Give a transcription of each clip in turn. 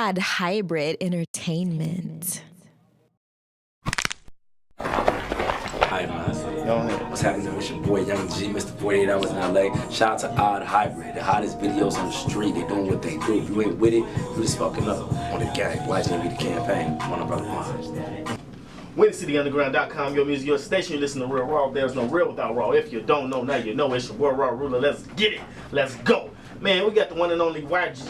Odd Hybrid Entertainment. Hi, man. What's happening? It's your boy Young G, Mr. 48 Hours in LA. Shout out to Odd Hybrid, the hottest videos on the street. They doing what they do. If you ain't with it, you just fucking up on the gang. Watching me the campaign. One of brother mine. WinCityUnderground.com, your music, your station. You listen to Real Raw. There's no real without Raw. If you don't know, now you know. It's your boy Raw Ruler. Let's get it. Let's go. Man, we got the one and only YG.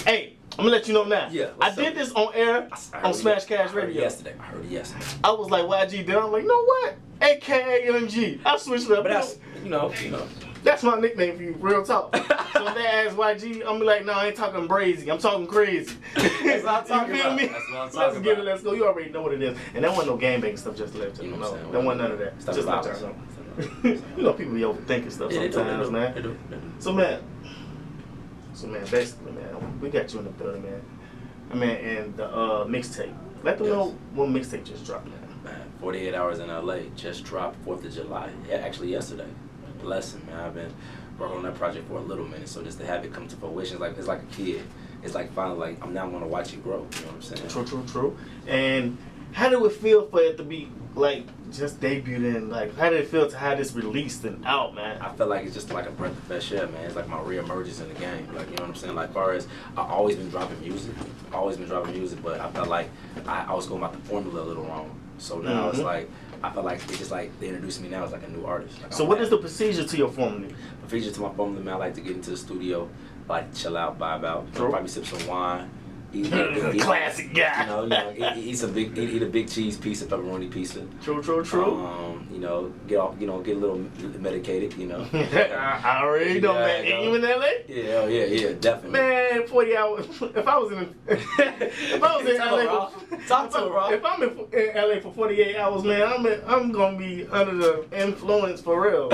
Hey, I'm gonna let you know now. Yeah, I did this on air on Smash Cash Radio. Yesterday. I heard it yesterday. I was like YG, then I'm like, you know what? AKA Young G. I switched it up. But that's, you know. That's my nickname for you, real talk. So if they ask YG, I'm be like, no, I ain't talking brazy. I'm talking crazy. That's what I'm talking about. Me? That's what I'm talking Let's about. get it, let's go. You already know what it is. And that wasn't no gangbang stuff, just to let you know. That wasn't none of that. Stuff Just let about y'all know. You know, people be overthinking stuff sometimes, man. They do. So man, basically, man, we got you in the building, man. I mean, and the mixtape. Let them know what mixtape just dropped, man. 48 Hours in LA just dropped 4th of July. Yeah, actually yesterday. Blessing, man. I've been working on that project for a little minute, so just to have it come to fruition, it's like a kid. It's like finally, like I'm now gonna watch it grow. You know what I'm saying? True. And how did it feel for it to be like just debuted? Like, how did it feel to have this released and out, man? I feel like it's just like a breath of fresh air, man. It's like my reemergence in the game. Like, you know what I'm saying? Like, far as I've always been dropping music, but I felt like I was going about the formula a little wrong. So now it's like I feel like it's just like they introduced me now as like a new artist. Like, so what is the procedure to your formula? The procedure to my formula, man, I like to get into the studio, like chill out, vibe out, probably sip some wine. Eat Classic guy. You know, eat a big cheese pizza, pepperoni pizza. True. You know, get a little medicated. You know. I already know, man. You in LA? Yeah, definitely. Man, 40 hours. If I was in LA, talk to her, If I'm in LA for 48 hours, man, I'm gonna be under the influence for real.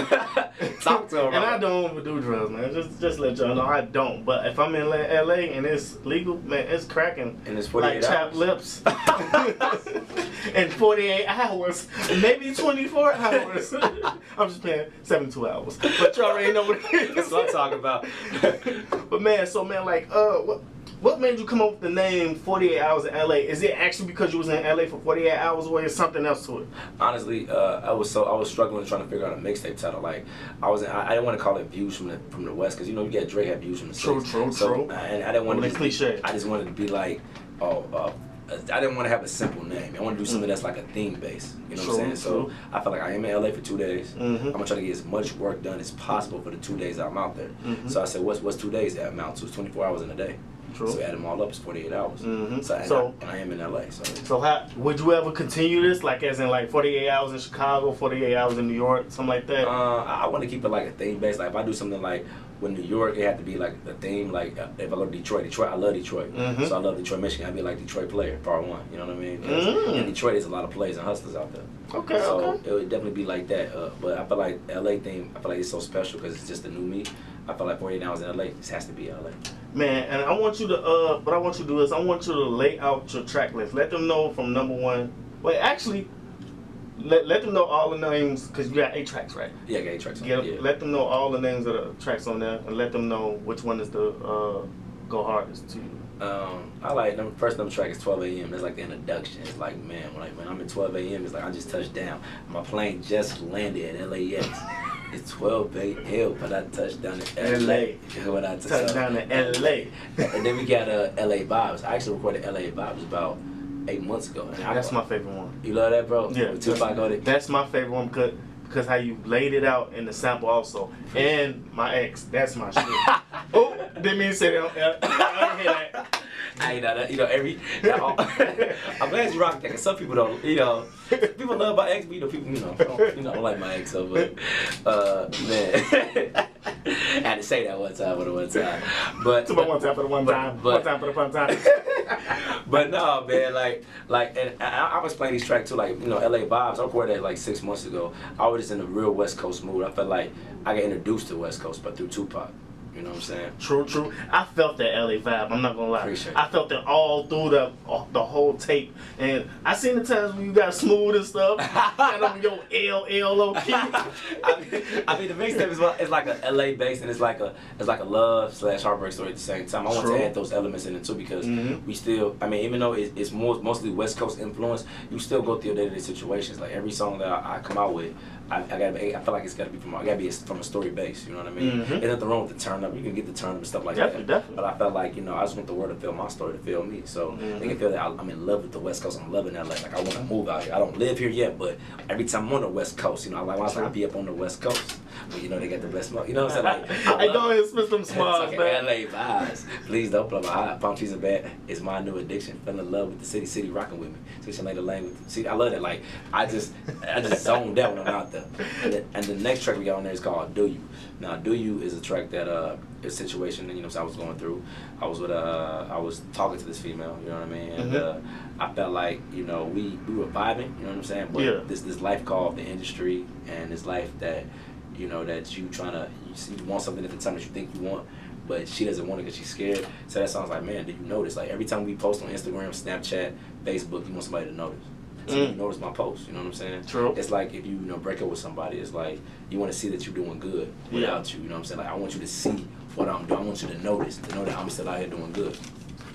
Talk to her, and I don't overdo drugs, man. Just let y'all know I don't. But if I'm in LA and it's legal, man, it's cracking. And it's 48 like chapped lips. In 48 hours, maybe 24 hours. I'm just playing 72 hours. But you already know what it is. That's what I'm talking about. But man, like, what made you come up with the name 48 Hours in LA? Is it actually because you was in LA for 48 hours, or is something else to it? Honestly, I was struggling trying to figure out a mixtape title. Like I didn't want to call it Views from the West, because you know you get Dre had Views from the States. True. And I didn't want to be cliche. I just wanted to be like, I didn't want to have a simple name. I want to do something that's like a theme base. You know what I'm saying? So I felt like I am in LA for 2 days. I'm gonna try to get as much work done as possible for the 2 days that I'm out there. So I said, what's 2 days that amount to? It's 24 hours in a day. True. So add them all up, it's 48 hours. And I am in LA. So how would you ever continue this? Like as in like 48 hours in Chicago, 48 hours in New York, something like that? I want to keep it like a theme base. Like if I do something like with New York, it had to be like a theme. Like if I go to Detroit, I love Detroit. So I love Detroit, Michigan. I'd be like Detroit player, part one. You know what I mean? In Detroit, there's a lot of players and hustlers out there. So it would definitely be like that. But I feel like LA theme, I feel like it's so special because it's just the new me. I feel like 48 hours in LA, this has to be LA. Man, and I want you to, what I want you to do is I want you to lay out your track list. Let them know from number one. Wait, actually, let them know all the names, because you got 8 tracks, right? Yeah, I got 8 tracks. Let them know all the names of the tracks on there, and let them know which one is the go hardest to you. I like them. First track is 12 a.m. That's like the introduction. It's like, man, when I'm at 12 a.m., it's like I just touched down. My plane just landed at LAX. It's 12 a.m., but I touched down in LA. When I touched down in LA. And then we got LA Vibes. I actually recorded LA Vibes about 8 months ago. That's my favorite one. You love that, bro? Yeah. With Tupac on it? That's my favorite one because how you laid it out in the sample also. And my ex, that's my shit. Oh, didn't mean to say that. I didn't hear that. I ain't know that, I'm glad you rock that, because some people don't, people love my ex, but people, don't like my ex, so, but, man, I had to say that one time for the one time, but. One time for the one time, one time for the fun time. But no, man, and I was playing these tracks too, like, LA Vibes, I recorded that like 6 months ago. I was just in a real West Coast mood. I felt like I got introduced to West Coast, but through Tupac. You know what I'm saying? True. I felt that LA vibe. I'm not gonna lie. Appreciate it. I felt it all through the whole tape, and I seen the times when you got smooth and stuff. Got on your low key. I mean, the mixtape is like a LA bass, and it's like a love / heartbreak story at the same time. I want to add those elements in it too because we still. I mean, even though it's mostly West Coast influence, you still go through your day-to-day situations. Like every song that I come out with, I feel like it's gotta be from a story base. You know what I mean? There's nothing wrong with the turn up. You can get the turn up and stuff like that. Definitely. But I felt like I just want the world to feel my story, to feel me. So they can feel that I'm in love with the West Coast. I'm loving LA. Like I want to move out here. I don't live here yet, but every time I'm on the West Coast, I be up on the West Coast. But they got the best smoke. You know what I'm saying? Like, I go ahead and spit some smiles, it's man. LA vibes. Please don't blow my heart. Palm trees are bad. It's my new addiction. Fell in love with the city rocking with me. Switching like the language. See, I love that. Like I just zoned out when I'm out there. And the next track we got on there is called Do You. Now Do You is a track that is a situation I was going through. I was talking to this female, you know what I mean? And I felt like, we were vibing, you know what I'm saying? But this life called the industry and this life that that you want something at the time that you think you want, but she doesn't want it because she's scared. So that sounds like, man, do you notice? Like every time we post on Instagram, Snapchat, Facebook, you want somebody to notice. So you notice my post, you know what I'm saying? True. It's like if you break up with somebody, it's like you want to see that you're doing good without you know what I'm saying? Like I want you to see what I'm doing. I want you to notice, to know that I'm still out here doing good.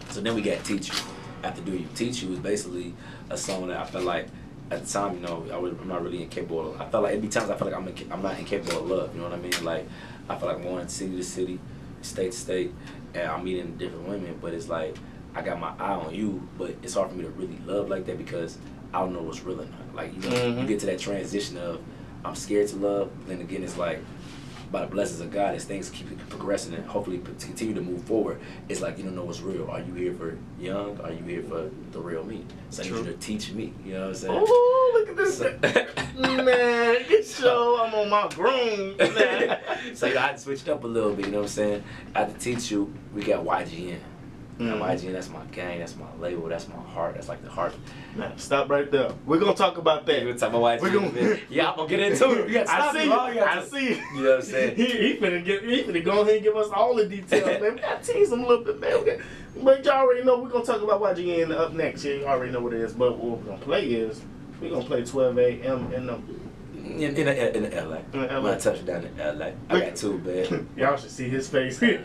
So then we got Teach You. After Do You. Teach You is basically a song that I felt like at the time, I'm not really incapable of. I felt like every times I feel like I'm not incapable of love. You know what I mean? Like I feel like I'm going city to city, state to state, and I'm meeting different women. But it's like I got my eye on you, but it's hard for me to really love like that because I don't know what's real or not. Like you get to that transition of I'm scared to love. Then again, it's like by the blessings of God, as things keep progressing and hopefully continue to move forward, it's like you don't know what's real. Are you here for young? Are you here for the real me? So I need you to teach me. You know what I'm saying? Oh, look at this. Man, get your, I'm on my groom. So I switched up a little bit, you know what I'm saying? After Teach You, we got YGN. Now, YGN, that's my gang, that's my label, that's my heart, that's like the heart. Man, stop right there. We're gonna talk about that. We're gonna talk about YGN. Yeah, I'm gonna get into it. I see. You know what I'm saying? He finna go ahead and give us all the details, man. We gotta tease him a little bit, man. But y'all already know we're gonna talk about YGN up next. You already know what it is. But what we're gonna play is we're gonna play 12 a.m. in the LA. When I touch down in LA, I got two, man. Y'all should see his face. He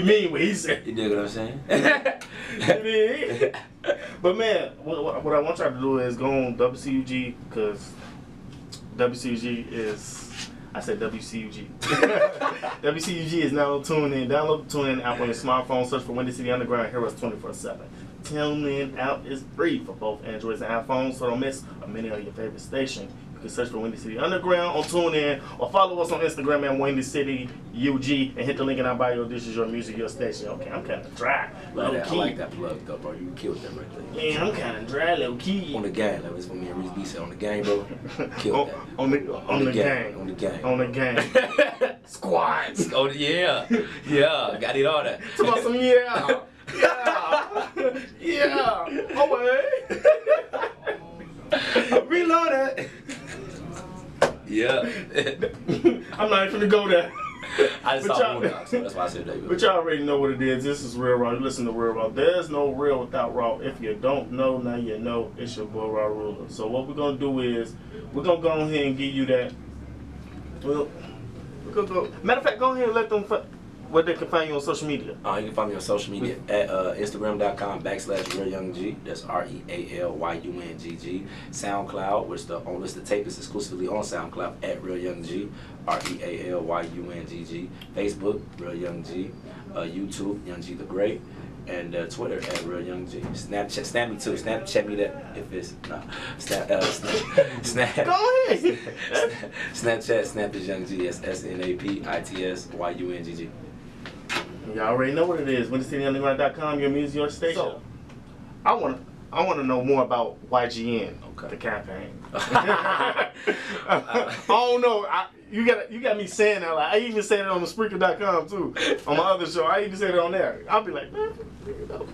mean what he said. You dig what I'm saying? But man, what I want y'all to do is go on WCUG because WCUG is, I said WCUG. WCUG is now tuned in. Download the TuneIn app on your smartphone. Search for Windy City Underground. Hear us 24/7. TuneIn app is free for both Androids and iPhones, so don't miss a minute of your favorite station. You can search for Windy City Underground on TuneIn or follow us on Instagram at Windy City UG and hit the link in our bio. This is your music, your station. Okay, I'm kind of dry. I like that plug though, bro. You killed that right there. Man, I'm kind of dry, low key. On the gang, that was when me and Reese B said on the gang, bro. Killed that. On the gang. On the gang. On the gang. Squads. Oh yeah. Yeah. Got it all that. Talk some yeah. Yeah. Away. Reload it. Yeah. I'm not even gonna go there. I just saw Boondocks, so that's why I said that. But y'all already know what it is. This is Real Raw. You listen to Real Raw. There's no real without Raw. If you don't know, now you know. It's your boy Raw Ruler. So what we're gonna do is we're gonna go ahead and give you that. Well, we're gonna go. Matter of fact, go ahead and let them where they can find you on social media. You can find me on social media at Instagram.com/RealYoungG. That's RealyUNGG. SoundCloud, which the tape is exclusively on SoundCloud at RealYoungG. RealyUNGG. Facebook, RealYoungG. YouTube, Young G the Great. And Twitter at RealYoungG. Snapchat, snap me too. Snapchat me that if it's no. Snap. Go ahead. Snapchat, Snap is Young G. That's SNAPITSYUNGG. Y'all already know what it is. WindyCityUnderground.com, your music, your station. So, I want to know more about YGN, the campaign. I don't know. You got me saying that. Like, I even said it on the Spreaker.com too. On my other show, I even said it on there. I'll be like, man,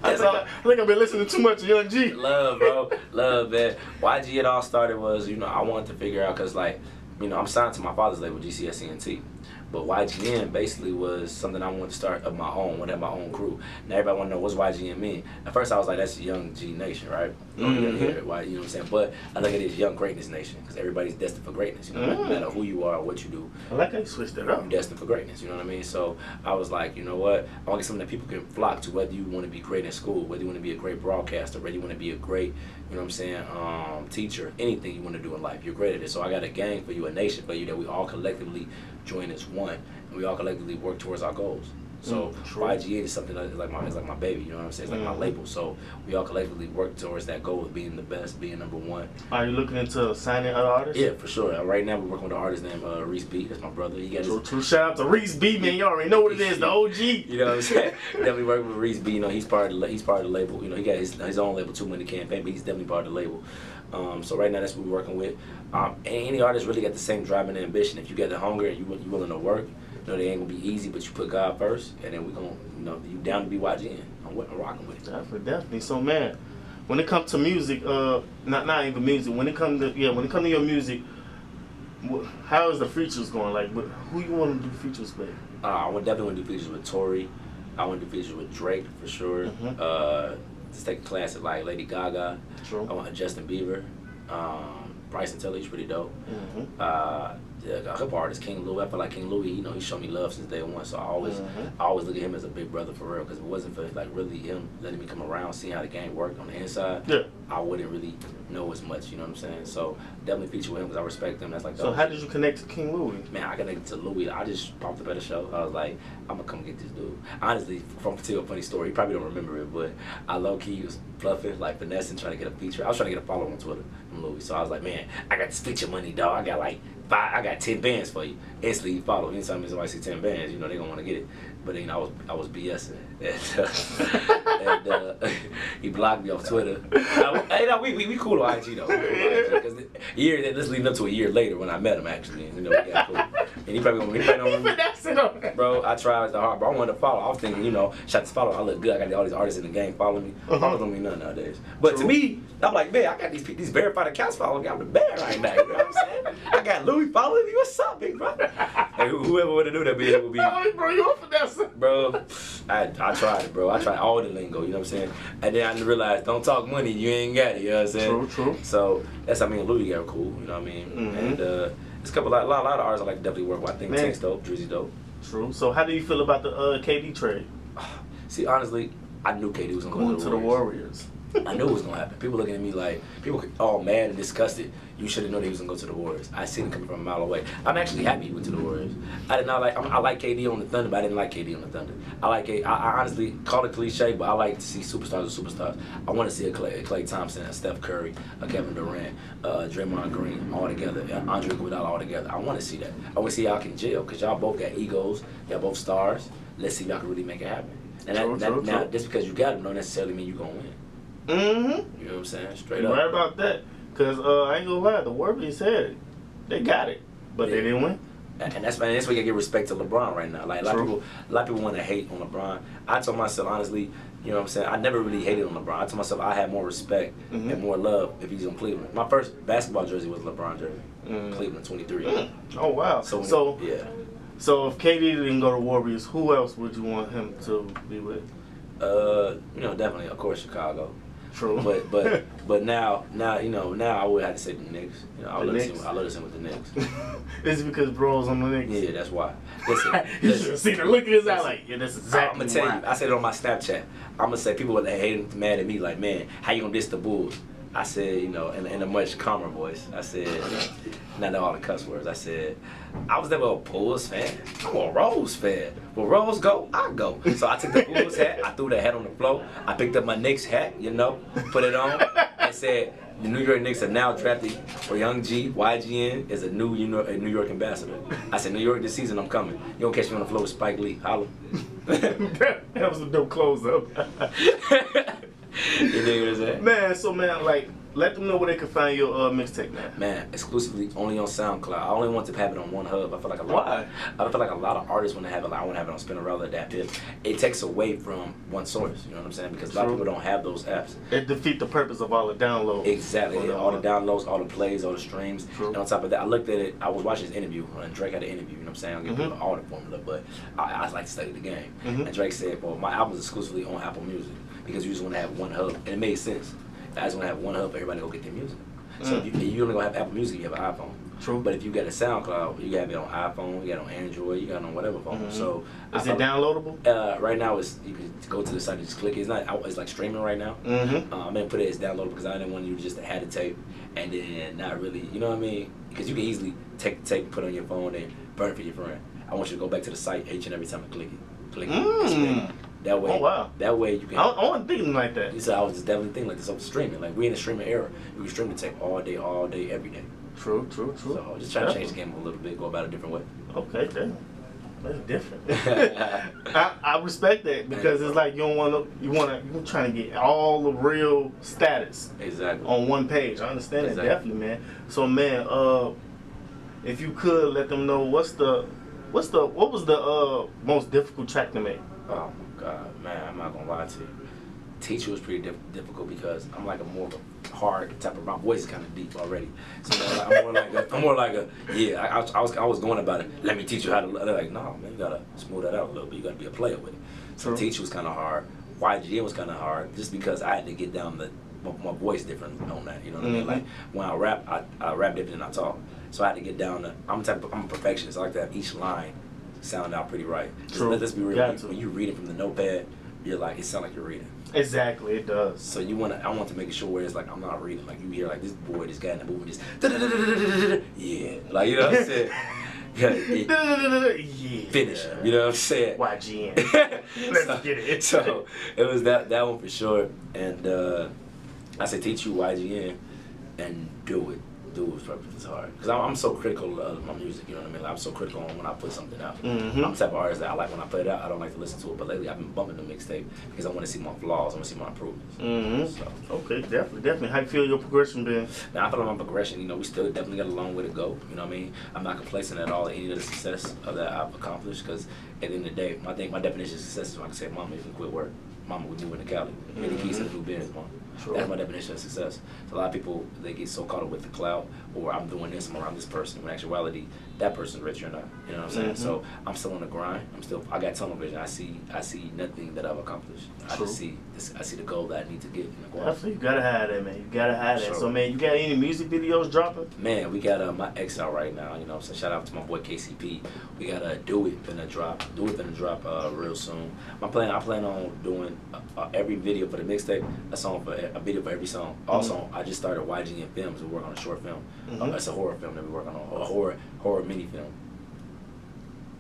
I think I've been listening too much to Young G. Love, bro. Love, man. YG it all started was, I wanted to figure out, because, like, I'm signed to my father's label, GCSENT. But YGN basically was something I wanted to start of my own, want to have my own crew. Now everybody want to know what's YGN mean. At first I was like, that's Young G Nation, right? Mm-hmm. Why, you know what I'm saying? But I look at it as Young Greatness Nation because everybody's destined for greatness. You know, no matter who you are or what you do. I like how you switched it up. You're destined for greatness. You know what I mean? So I was like, you know what? I want to get something that people can flock to, whether you want to be great in school, whether you want to be a great broadcaster, whether you want to be a great, you know what I'm saying, teacher, anything you want to do in life. You're great at it. So I got a gang for you, a nation for you that we all collectively join as one, and we all collectively work towards our goals. So YGN is something that is like my baby, you know what I'm saying? It's like my label. So we all collectively work towards that goal of being the best, being number one. Are you looking into signing other artists? Yeah, for sure. Right now we're working with an artist named Reese B. That's my brother. He got True. Shout out to Reese B, man. You already know what it is, the OG. You know what I'm saying? Definitely working with Reese B. You know, he's part of the label. You know, he got his own label too in the campaign, but he's definitely part of the label. So right now that's what we're working with. Any artist really got the same drive and ambition. If you got the hunger and you willing to work, you know, they ain't gonna be easy, but you put God first, and then we're gonna, you know, you down to be YGN. I'm rocking with it. Definitely. So, man, when it comes to music, not even music. When it comes to your music, how is the features going? Like, who you want to do features with? I definitely want to do features with Tory. I want to do features with Drake for sure. Just take a classic like Lady Gaga. True. I want Justin Bieber. Bryson Tiller, he's pretty dope. A couple artists, King Louis. I feel like King Louis, you know, he showed me love since day one. So I always look at him as a big brother for real. Because if it wasn't for like really him letting me come around, seeing how the game worked on the inside, I wouldn't really know as much. You know what I'm saying? So definitely feature with him because I respect him. That's like. So how did you connect to King Louis? Man, I connected to Louis. I just popped up at a show. I was like, I'm gonna come get this dude. Honestly, from to a funny story, he probably don't remember it, but I low key was bluffing, like finessing, trying to get a feature. I was trying to get a follow on Twitter from Louis. So I was like, man, I got this feature money, dog. I got 10 bands for you. Instantly you follow. Anytime somebody see 10 bands, you know they gonna want to get it. But then I was BSing, and he blocked me off Twitter. We cool on IG though. Because this leading up to a year later when I met him actually, and, you know, we got cool. And he probably don't remember. Bro, I tried the hard, but I wanted to follow. I was thinking, you know, shot this follow. I look good. I got all these artists in the game following me. Followers don't mean nothing nowadays. But to me, I'm like, man, I got these verified accounts following me. I'm the man right now. You know what I'm saying? I got Louis following me. What's up, big brother? Hey, whoever would have knew that would be. Bro, you up for that? Bro, I tried it, bro. I tried all the lingo, you know what I'm saying? And then I realized, don't talk money, you ain't got it, you know what I'm saying? True. So that's how me and Louis got cool, you know what I mean? And it's a lot of artists I like to definitely work with. I think Tank's dope, Drizzy dope. True. So how do you feel about the KD trade? See, honestly, I knew KD was going to the Warriors. I knew it was gonna happen. People looking at me like, people all mad and disgusted. You should have known he was gonna go to the Warriors. I seen him coming from a mile away. I'm actually happy he went to the Warriors. I did not like. I like KD on the Thunder, but I didn't like KD on the Thunder. I honestly call it cliche, but I like to see superstars as superstars. I want to see a Klay Thompson, a Steph Curry, a Kevin Durant, Draymond Green all together, and Andre Iguodala all together. I want to see that. I want to see y'all can gel because y'all both got egos. Y'all both stars. Let's see if y'all can really make it happen. And now, just because you got them, don't necessarily mean you gonna win. You know what I'm saying? Straight up. Right about that. Because I ain't gonna lie, the Warriors said it. They got it, but they didn't win. And that's why you gotta give respect to LeBron right now. Like a lot of people want to hate on LeBron. I told myself honestly, you know what I'm saying? I never really hated on LeBron. I told myself I had more respect and more love if he's in Cleveland. My first basketball jersey was a LeBron jersey, Cleveland 23. Oh wow. So yeah. So if KD didn't go to Warriors, who else would you want him to be with? You know, definitely, of course, Chicago. True. But now I would have to say the Knicks. You know, I love to see with the Knicks. Is it because bro's on the Knicks? Yeah, that's why. Listen, you should have seen the look in his eye like, yeah, that's exactly I'm gonna tell you, I said it on my Snapchat. I'm gonna say people that hate mad at me like, man, how you gonna diss the Bulls? I said, you know, in a much calmer voice, I said, not all the cuss words. I said, I was never a Bulls fan. I'm a Rose fan. Where Rose go, I go. So I took the Bulls hat, I threw the hat on the floor, I picked up my Knicks hat, you know, put it on, and said, the New York Knicks are now drafting for Young G. YGN is a New York ambassador. I said, New York this season, I'm coming. You don't catch me on the floor with Spike Lee. Holla. That was a dope close up. You dig what I'm saying? Man, so man, like, let them know where they can find your mixtape, man. Man, exclusively only on SoundCloud. I only want to have it on one hub. I feel like a lot. Why? I feel like a lot of artists want to have it. Like, I want to have it on Spinnerella, Adaptive. It takes away from one source. You know what I'm saying? Because a lot of people don't have those apps. It defeat the purpose of all the downloads. Exactly. All the downloads, all the plays, all the streams. True. And on top of that, I looked at it. I was watching his interview, and Drake had an interview. You know what I'm saying? I don't give Mm-hmm. people all the formula, but I like to study the game. Mm-hmm. And Drake said, "Well, my album's exclusively on Apple Music because you just want to have one hub," and it made sense. I just want to have one hub for everybody to go get their music. So if you only gonna have Apple Music, you have an iPhone. True. But if you got a SoundCloud, you have it on iPhone, you got it on Android, you got it on whatever phone. Mm-hmm. So Is it downloadable? Right now, it's you can go to the site and just click it. It's not. It's like streaming right now. Mm-hmm. I'm gonna put it as downloadable because I didn't want you to just have the tape and then not really. You know what I mean? Because you can easily take the tape, put it on your phone, and burn it for your friend. I want you to go back to the site each and every time and click it. Click it. And spin it. That way. Oh, wow. That way you can. I wasn't thinking like that. So I was just definitely thinking like this over streaming. Like we in the streaming era. You can stream the tape all day, every day. True. So just try to change the game a little bit, go about it a different way. Okay, damn. That's different. I respect that because it's like you're trying to get all the real status Exactly. on one page. I understand Exactly. that definitely, man. So man, if you could let them know what was the most difficult track to make? Oh my God, man! I'm not gonna lie to you. Teacher was pretty difficult because I'm like a more of a hard type of. My voice is kind of deep already, so I'm more like a yeah. I was going about it. Let me teach you how to. They're like, no, man, you gotta smooth that out a little bit. You gotta be a player with it. So True. Teacher was kind of hard. YGN was kind of hard, just because I had to get down my voice different on that. You know what I mean? Like when I rap different than I talk. So I had to get down to. I'm a perfectionist. I like to have each line sound out pretty right. True. Let's be real. Got to. When you read it from the notepad, you're like, it sounds like you're reading. Exactly, it does. So I want to make sure where it's like I'm not reading. Like you hear like this guy in the movie just yeah, like you know what I'm saying. Yeah. Finish him. You know what I'm saying. YGN. Let's get it. So it was that one for sure. And I said teach you YGN and do it. Do it is hard because I'm so critical of my music. You know what I mean? Like, I'm so critical on when I put something out. Mm-hmm. I'm the type of artist that I like when I put it out. I don't like to listen to it, but lately I've been bumping the mixtape because I want to see my flaws. I want to see my improvements. Mm-hmm. So. Okay, definitely. How you feel your progression been? Now I feel like my progression. You know, we still definitely got a long way to go. You know what I mean? I'm not complacent at all in any of the success of that I've accomplished because at the end of the day, my definition of success is when I can say, "Mama, you can quit work. Mama, we moving to Cali. Many keys to the new business, mom." True. That's my definition of success. So a lot of people, they get so caught up with the clout, or I'm doing this, I'm around this person. When in actuality, that person's rich or not. You know what I'm saying? So I'm still on the grind. I got tunnel vision. I see nothing that I've accomplished. I True. just see I see the goal that I need to get. Definitely, you gotta have that, man. You gotta have that. Sure. So, man, you got any music videos dropping? Man, we got my ex out right now, you know, so shout out to my boy KCP. We got Do It finna drop real soon. I plan on doing every video for the mixtape, a video for every song. Also, I just started YGN Films. We work on a short film. It's a horror film that we work on, a horror mini film.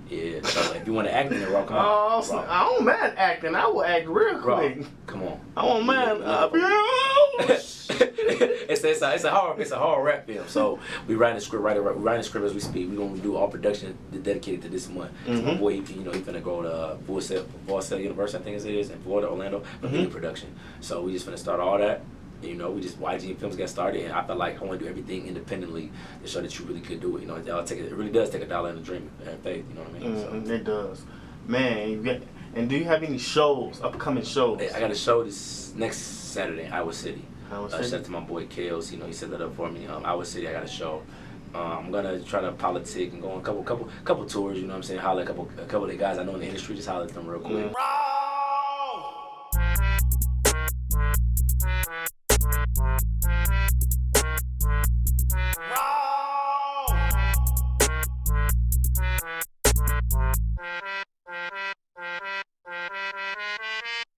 Yeah, so if you want to act in it, Raww, come on. Oh, I don't mind acting. I will act real quick. Raww, come on. I don't mind. It's a horror rap film. So we writing the script as we speak. We're gonna do all production dedicated to this month. So my boy, he finna go to Full Sail University, I think it is, in Florida, Orlando, for video production. So we just finna start all that. You know, we just YG Films got started, and I felt like I want to do everything independently to show that you really could do it. You know, it really does take a dollar and a dream and faith. You know what I mean? So. It does, man. And do you have any upcoming shows? I got a show this next Saturday in Iowa City. Shout out to my boy Kales. You know, he set that up for me. Iowa City, I got a show. I'm gonna try to politic and go on a couple tours. You know what I'm saying? Holler a couple of the guys I know in the industry. Just holler at them real quick.